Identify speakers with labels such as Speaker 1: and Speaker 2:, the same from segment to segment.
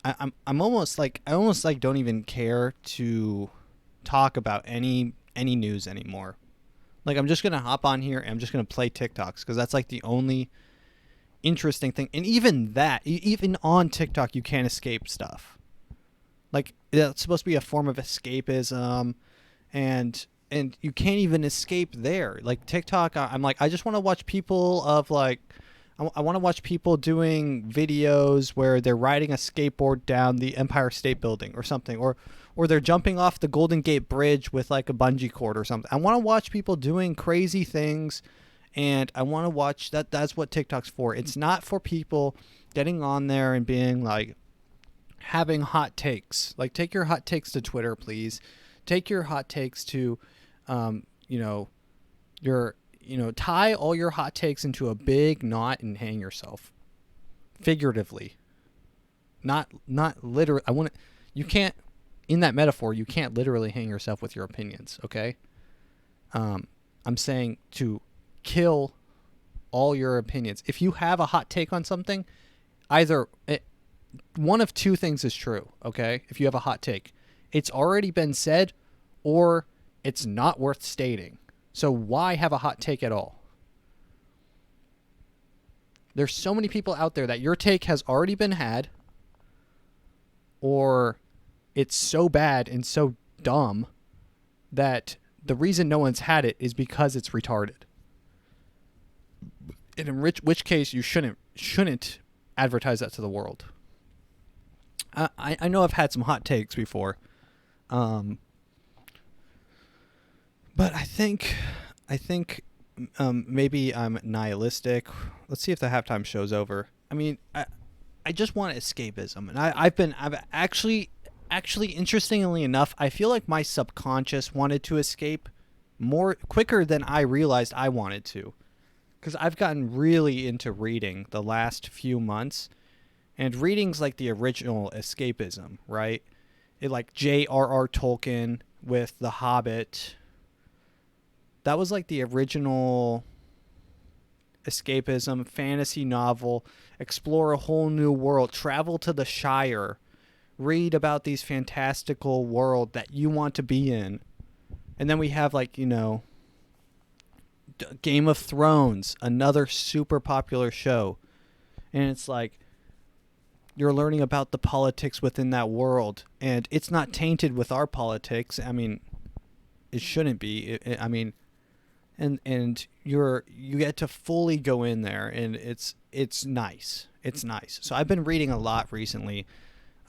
Speaker 1: I'm almost like I almost like don't even care to talk about any news anymore. Like I'm just gonna hop on here and I'm just gonna play TikToks because that's like the only interesting thing. And even that, even on TikTok, you can't escape stuff. Like it's supposed to be a form of escapism, and you can't even escape there. Like TikTok, I'm like I just want to watch people of like I want to watch people doing videos where they're riding a skateboard down the Empire State Building or something, or they're jumping off the Golden Gate Bridge with like a bungee cord or something. I want to watch people doing crazy things, and I want to watch that. That's what TikTok's for. It's not for people getting on there and being like having hot takes. Like take your hot takes to Twitter, please. Take your hot takes to, you know, your tie all your hot takes into a big knot and hang yourself figuratively, not literally. I want to, you can't, in that metaphor you can't literally hang yourself with your opinions, okay? I'm saying to kill all your opinions. If you have a hot take on something, either one of two things is true, okay? If you have a hot take, it's already been said, or it's not worth stating. So why have a hot take at all? There's so many people out there that your take has already been had, or it's so bad and so dumb that the reason no one's had it is because it's retarded. And in which case you shouldn't advertise that to the world. I know I've had some hot takes before. But I think maybe I'm nihilistic. Let's see if the halftime show's over. I mean, I just want escapism, and I've actually interestingly enough, I feel like my subconscious wanted to escape more quicker than I realized I wanted to, because I've gotten really into reading the last few months, and reading's like the original escapism, right? It like J.R.R. Tolkien with The Hobbit. That was like the original escapism, fantasy novel, explore a whole new world, travel to the Shire, read about these fantastical world that you want to be in. And then we have like, Game of Thrones, another super popular show. And it's like you're learning about the politics within that world, and it's not tainted with our politics. I mean, it shouldn't be. I mean, and you get to fully go in there, and it's nice. It's nice. So I've been reading a lot recently,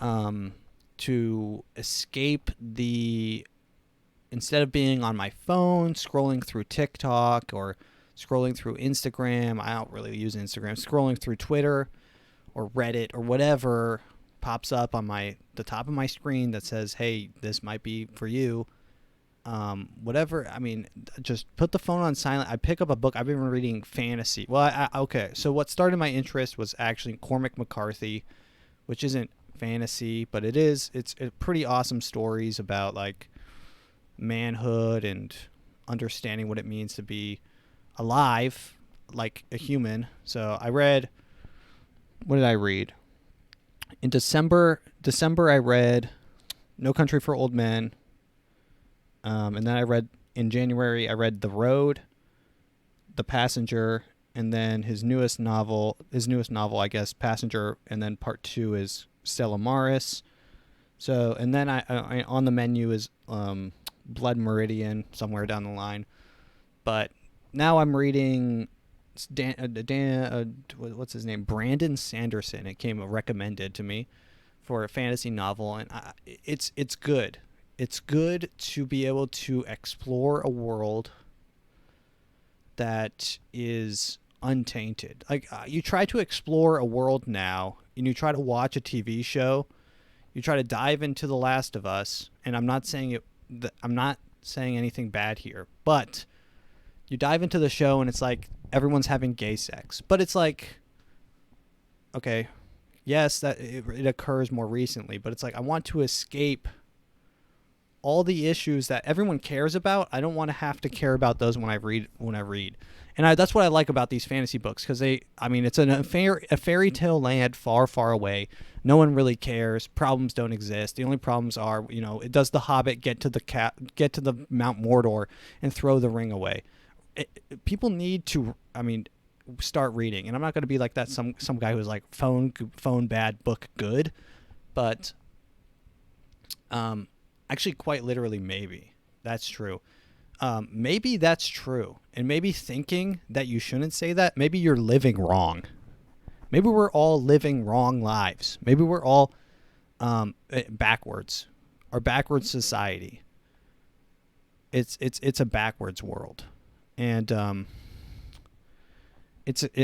Speaker 1: to escape instead of being on my phone scrolling through TikTok or scrolling through Instagram. I don't really use Instagram. Scrolling through Twitter or Reddit or whatever pops up on the top of my screen that says, "Hey, this might be for you." Whatever. I mean, just put the phone on silent. I pick up a book. I've been reading fantasy. Well, okay. So what started my interest was actually Cormac McCarthy, which isn't fantasy, but it is. It's pretty awesome stories about like manhood and understanding what it means to be alive, like a human. So I read. What did I read? In December I read No Country for Old Men. And then in January, I read The Road, The Passenger, and then his newest novel, I guess, Passenger, and then part 2 is Stella Maris. So, and then I on the menu is Blood Meridian, somewhere down the line. But now I'm reading what's his name? Brandon Sanderson. It came recommended to me for a fantasy novel, and it's good. It's good to be able to explore a world that is untainted. Like you try to explore a world now, and you try to watch a TV show, you try to dive into The Last of Us, and I'm not saying anything bad here, but you dive into the show and it's like everyone's having gay sex, but it's like, okay, yes, that it occurs more recently, but it's like I want to escape all the issues that everyone cares about, I don't want to have to care about those when I read. And that's what I like about these fantasy books, because it's a fairy tale land far, far away. No one really cares. Problems don't exist. The only problems are, does the Hobbit get to the Mount Mordor and throw the ring away? People need to, start reading. And I'm not going to be like that some guy who's like phone bad, book good, but actually, quite literally, maybe that's true. Maybe that's true. And maybe thinking that you shouldn't say that, maybe you're living wrong. Maybe we're all living wrong lives. Maybe we're all backwards. Our backwards society. It's a backwards world. And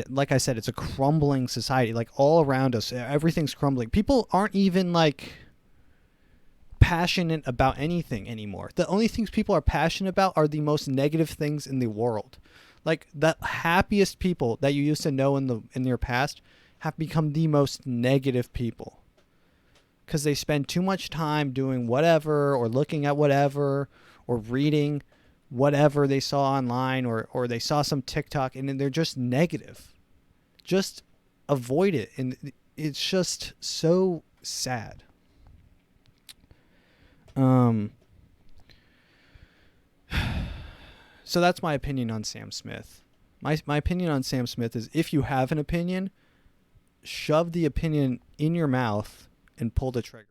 Speaker 1: like I said, it's a crumbling society. Like all around us, everything's crumbling. People aren't even like passionate about anything anymore. The only things people are passionate about are the most negative things in the world. Like the happiest people that you used to know in your past have become the most negative people, because they spend too much time doing whatever, or looking at whatever, or reading whatever they saw online, or they saw some TikTok, and then they're just negative. Just avoid it. And it's just so sad. So that's my opinion on Sam Smith. My opinion on Sam Smith is, if you have an opinion, shove the opinion in your mouth and pull the trigger.